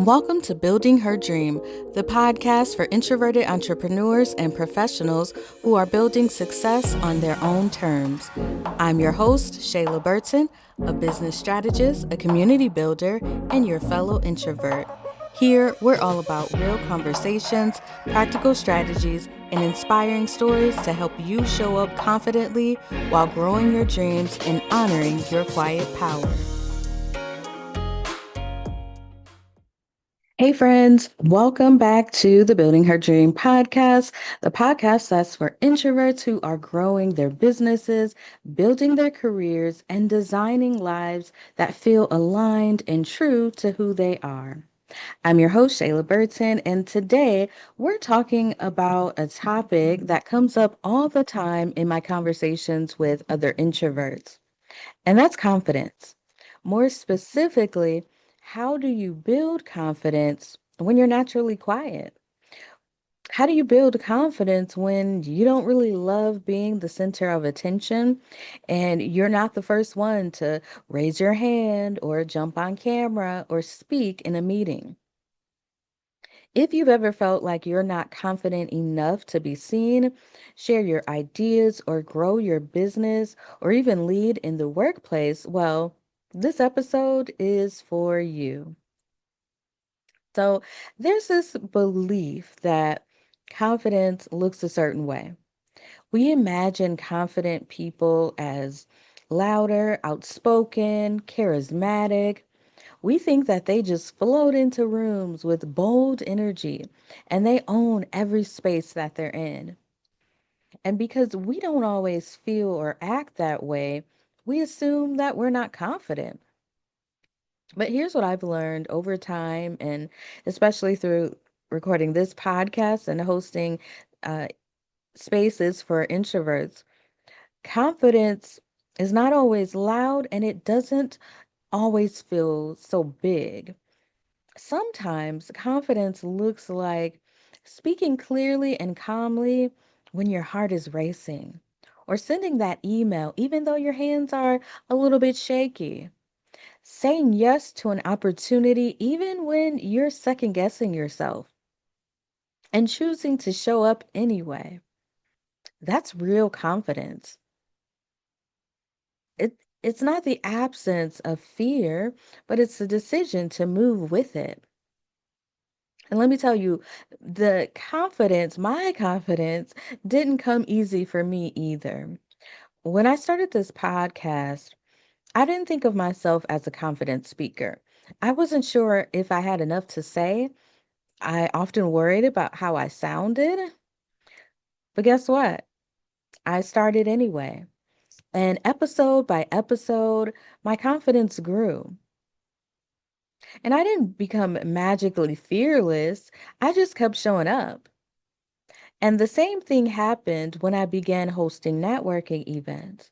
Welcome to Building Her Dream, the podcast for introverted entrepreneurs and professionals who are building success on their own terms. I'm your host, Shayla Burton, a business strategist, a community builder, and your fellow introvert. Here, we're all about real conversations, practical strategies, and inspiring stories to help you show up confidently while growing your dreams and honoring your quiet power. Hey, friends, welcome back to the Building Her Dream podcast, the podcast that's for introverts who are growing their businesses, building their careers, and designing lives that feel aligned and true to who they are. I'm your host, Shayla Burton, and today we're talking about a topic that comes up all the time in my conversations with other introverts, and that's confidence. More specifically, how do you build confidence when you're naturally quiet? How do you build confidence when you don't really love being the center of attention and you're not the first one to raise your hand or jump on camera or speak in a meeting? If you've ever felt like you're not confident enough to be seen, share your ideas, or grow your business, or even lead in the workplace, well, this episode is for you. So, there's this belief that confidence looks a certain way. We imagine confident people as louder, outspoken, charismatic. We think that they just float into rooms with bold energy and they own every space that they're in. And because we don't always feel or act that way, we assume that we're not confident. But here's what I've learned over time, and especially through recording this podcast and hosting uh, spaces for introverts. Confidence is not always loud and it doesn't always feel so big. Sometimes confidence looks like speaking clearly and calmly when your heart is racing, or sending that email even though your hands are a little bit shaky, saying yes to an opportunity even when you're second guessing yourself, and choosing to show up anyway. That's real confidence. It's not the absence of fear, but it's the decision to move with it. And let me tell you, my confidence didn't come easy for me either. When I started this podcast, I didn't think of myself as a confident speaker. I wasn't sure if I had enough to say. I often worried about how I sounded. But guess what? I started anyway. And episode by episode, my confidence grew. And I didn't become magically fearless. I just kept showing up. And the same thing happened when I began hosting networking events.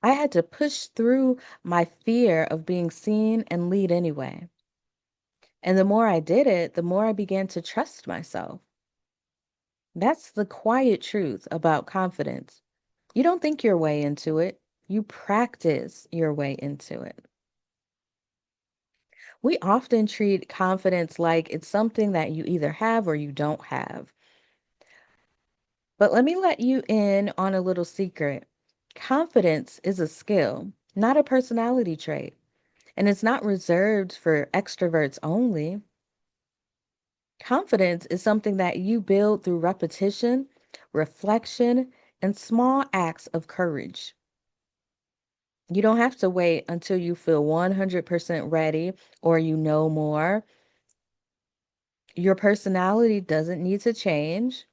I had to push through my fear of being seen and lead anyway. And the more I did it, the more I began to trust myself. That's the quiet truth about confidence. You don't think your way into it, you practice your way into it. We often treat confidence like it's something that you either have or you don't have. But let me let you in on a little secret. Confidence is a skill, not a personality trait, and it's not reserved for extroverts only. Confidence is something that you build through repetition, reflection, and small acts of courage. You don't have to wait until you feel 100% ready or you know more. Your personality doesn't need to change.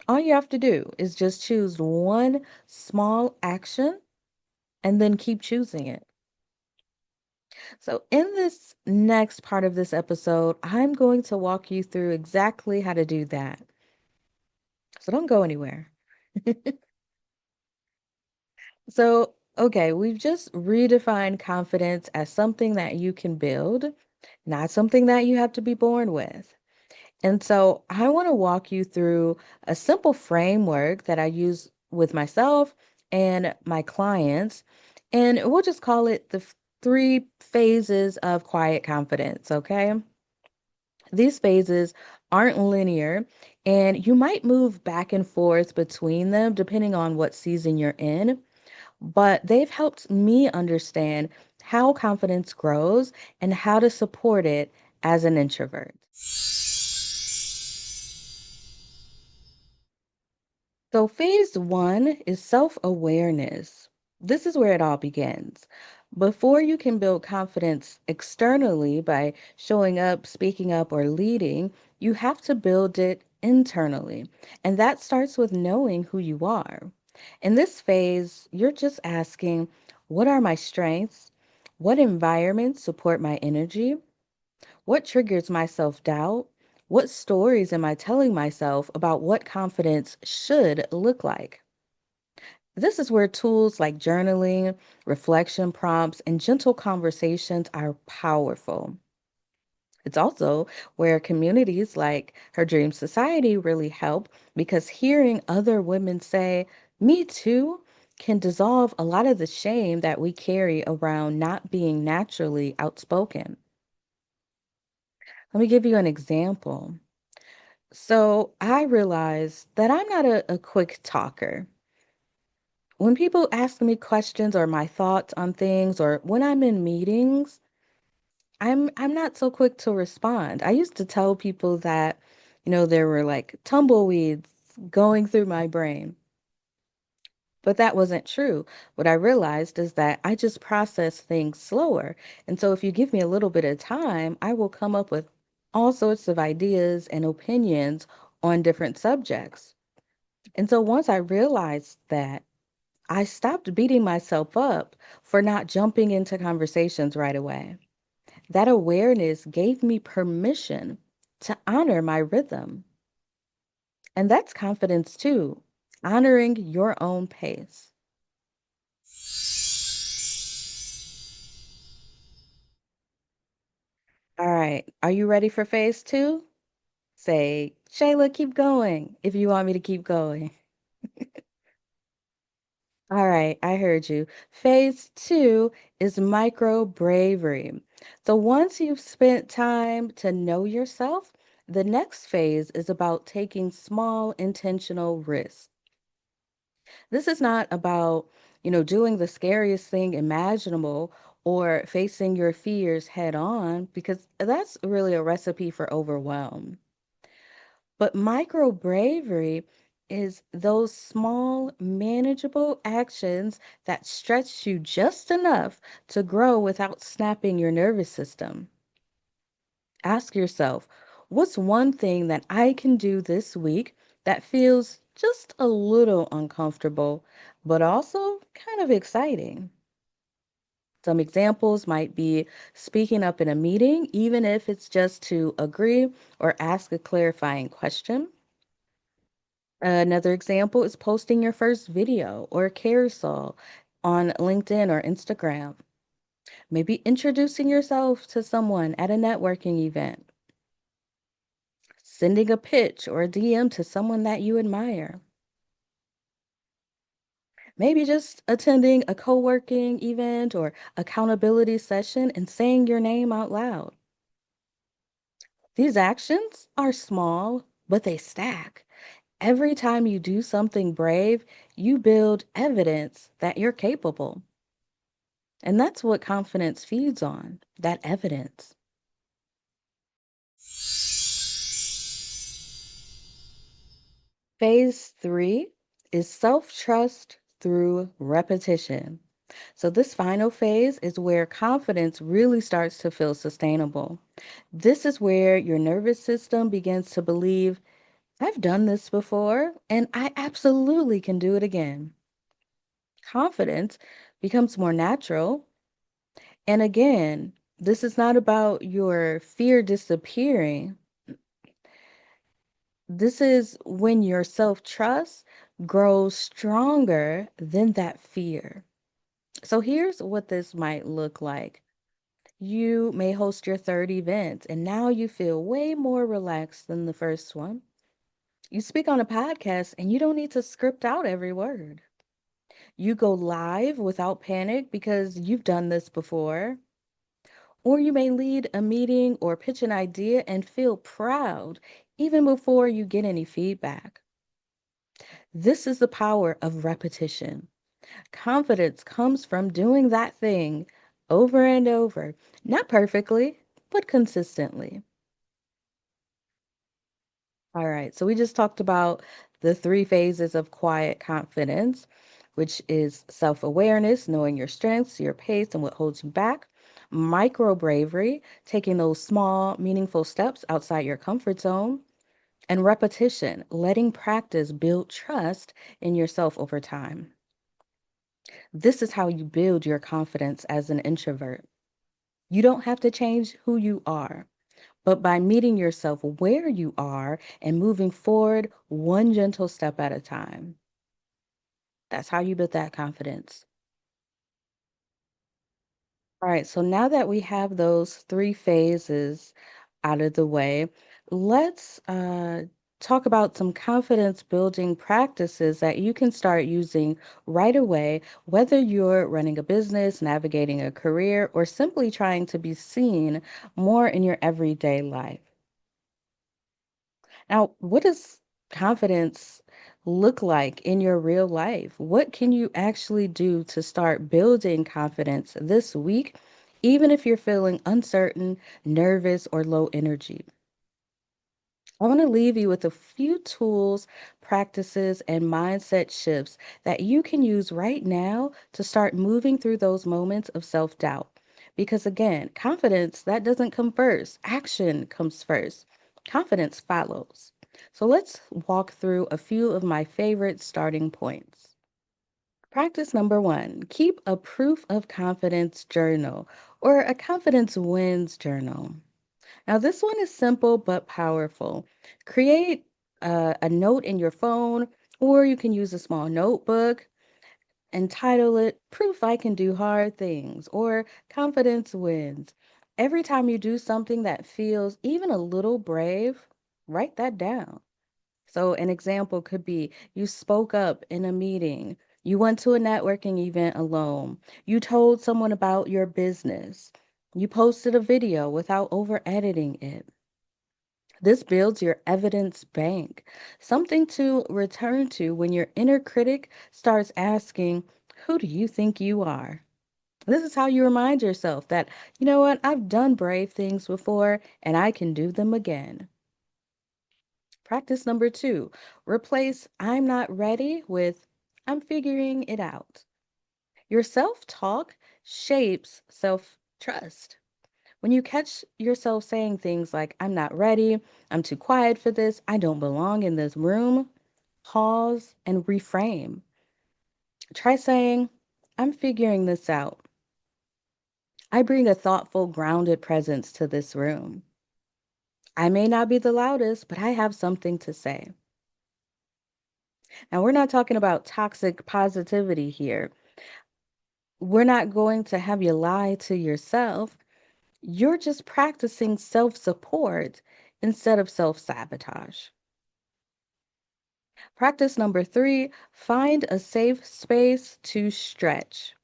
All you have to do is just choose one small action and then keep choosing it. So, in this next part of this episode, I'm going to walk you through exactly how to do that. So, don't go anywhere. So, okay, we've just redefined confidence as something that you can build, not something that you have to be born with. And so I want to walk you through a simple framework that I use with myself and my clients. And we'll just call it the three phases of quiet confidence, okay? These phases aren't linear, and you might move back and forth between them depending on what season you're in, but they've helped me understand how confidence grows and how to support it as an introvert. So, phase one is self awareness. This is where it all begins. Before you can build confidence externally by showing up, speaking up, or leading, you have to build it internally. And that starts with knowing who you are. In this phase, you're just asking, what are my strengths? What environments support my energy? What triggers my self doubt? What stories am I telling myself about what confidence should look like? This is where tools like journaling, reflection prompts, and gentle conversations are powerful. It's also where communities like Her Dream Society really help because hearing other women say, "Me too," can dissolve a lot of the shame that we carry around not being naturally outspoken. Let me give you an example. So I realized that I'm not a quick talker. When people ask me questions or my thoughts on things, or when I'm in meetings, I'm not so quick to respond. I used to tell people that, there were like tumbleweeds going through my brain, but that wasn't true. What I realized is that I just process things slower. And so if you give me a little bit of time, I will come up with all sorts of ideas and opinions on different subjects. And so once I realized that, I stopped beating myself up for not jumping into conversations right away. That awareness gave me permission to honor my rhythm. And that's confidence too, honoring your own pace. All right, are you ready for phase two? Say, Shayla, keep going if you want me to keep going. All right, I heard you. Phase two is micro bravery. So once you've spent time to know yourself, the next phase is about taking small intentional risks. This is not about, doing the scariest thing imaginable or facing your fears head on, because that's really a recipe for overwhelm. But micro bravery is those small, manageable actions that stretch you just enough to grow without snapping your nervous system. Ask yourself, what's one thing that I can do this week that feels just a little uncomfortable, but also kind of exciting? Some examples might be speaking up in a meeting, even if it's just to agree or ask a clarifying question. Another example is posting your first video or carousel on LinkedIn or Instagram. Maybe introducing yourself to someone at a networking event, sending a pitch or a DM to someone that you admire. Maybe just attending a co working event or accountability session and saying your name out loud. These actions are small, but they stack. Every time you do something brave, you build evidence that you're capable. And that's what confidence feeds on, that evidence. Phase three is self trust through repetition. So, this final phase is where confidence really starts to feel sustainable. This is where your nervous system begins to believe, I've done this before and I absolutely can do it again. Confidence becomes more natural. And again, this is not about your fear disappearing. This is when your self trust grows stronger than that fear. So here's what this might look like. You may host your third event, and now you feel way more relaxed than the first one. You speak on a podcast, and you don't need to script out every word. You go live without panic because you've done this before. Or you may lead a meeting or pitch an idea and feel proud even before you get any feedback. This is the power of repetition. Confidence comes from doing that thing over and over, not perfectly, but consistently. All right, so we just talked about the three phases of quiet confidence, which is self awareness, knowing your strengths, your pace, and what holds you back. Micro bravery, taking those small, meaningful steps outside your comfort zone. And repetition, letting practice build trust in yourself over time. This is how you build your confidence as an introvert. You don't have to change who you are, but by meeting yourself where you are and moving forward one gentle step at a time. That's how you build that confidence. All right, so now that we have those three phases out of the way, let's talk about some confidence building practices that you can start using right away, whether you're running a business, navigating a career, or simply trying to be seen more in your everyday life. Now, what does confidence look like in your real life? What can you actually do to start building confidence this week, even if you're feeling uncertain, nervous, or low energy? I want to leave you with a few tools, practices, and mindset shifts that you can use right now to start moving through those moments of self doubt. Because again, confidence, that doesn't come first, action comes first, confidence follows. So let's walk through a few of my favorite starting points. Practice number one, keep a proof of confidence journal or a confidence wins journal. Now, this one is simple but powerful. Create a note in your phone, or you can use a small notebook and title it Proof I Can Do Hard Things or Confidence Wins. Every time you do something that feels even a little brave, write that down. So, an example could be you spoke up in a meeting, you went to a networking event alone, you told someone about your business, you posted a video without over editing it. This builds your evidence bank, something to return to when your inner critic starts asking, who do you think you are? This is how you remind yourself that, you know what, I've done brave things before and I can do them again. Practice number two, replace I'm not ready with I'm figuring it out. Your self talk shapes self trust. When you catch yourself saying things like, I'm not ready, I'm too quiet for this, I don't belong in this room, pause and reframe. Try saying, I'm figuring this out. I bring a thoughtful, grounded presence to this room. I may not be the loudest, but I have something to say. Now, we're not talking about toxic positivity here. We're not going to have you lie to yourself. You're just practicing self support instead of self sabotage. Practice number three, find a safe space to stretch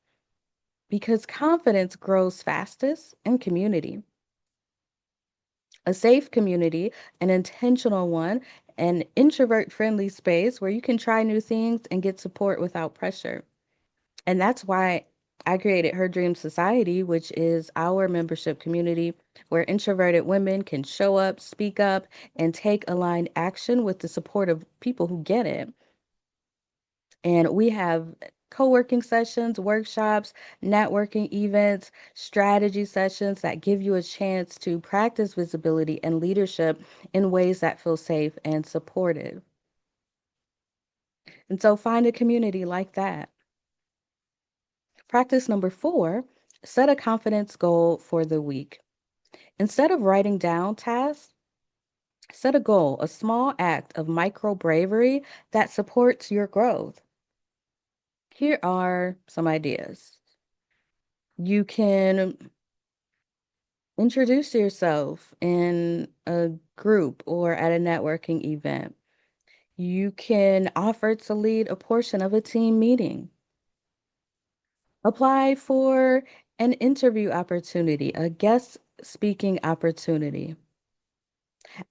because confidence grows fastest in community. A safe community, an intentional one, an introvert friendly space where you can try new things and get support without pressure. And that's why I created Her Dream Society, which is our membership community where introverted women can show up, speak up, and take aligned action with the support of people who get it. And we have co-working sessions, workshops, networking events, strategy sessions that give you a chance to practice visibility and leadership in ways that feel safe and supportive. And so find a community like that. Practice number four, set a confidence goal for the week. Instead of writing down tasks, set a goal, a small act of micro bravery that supports your growth. Here are some ideas. You can introduce yourself in a group or at a networking event. You can offer to lead a portion of a team meeting. Apply for An interview opportunity, a guest speaking opportunity.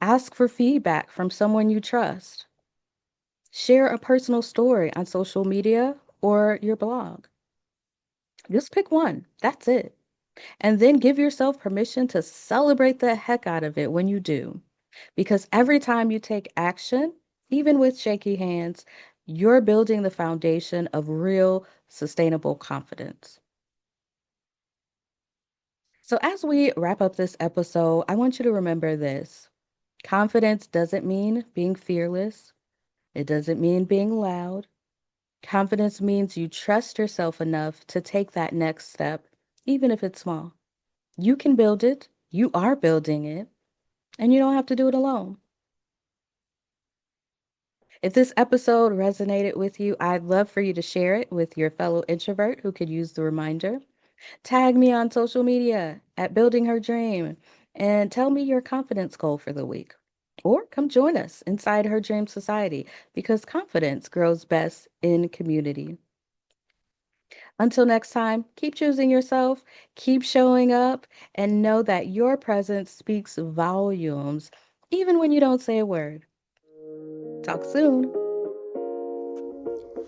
Ask for feedback from someone you trust. Share a personal story on social media or your blog. Just pick one. That's it. And then give yourself permission to celebrate the heck out of it when you do. Because every time you take action, even with shaky hands, you're building the foundation of real, sustainable confidence. So, as we wrap up this episode, I want you to remember this: confidence doesn't mean being fearless, it doesn't mean being loud. Confidence means you trust yourself enough to take that next step, even if it's small. You can build it, you are building it, and you don't have to do it alone. If this episode resonated with you, I'd love for you to share it with your fellow introvert who could use the reminder. Tag me on social media at Building Her Dream and tell me your confidence goal for the week. Or come join us inside Her Dream Society because confidence grows best in community. Until next time, keep choosing yourself, keep showing up, and know that your presence speaks volumes, even when you don't say a word. Talk soon.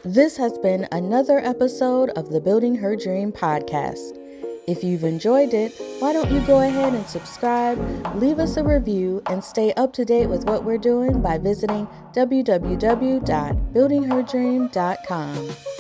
This has been another episode of the Building Her Dream podcast. If you've enjoyed it, why don't you go ahead and subscribe, leave us a review, and stay up to date with what we're doing by visiting www.buildingherdream.com.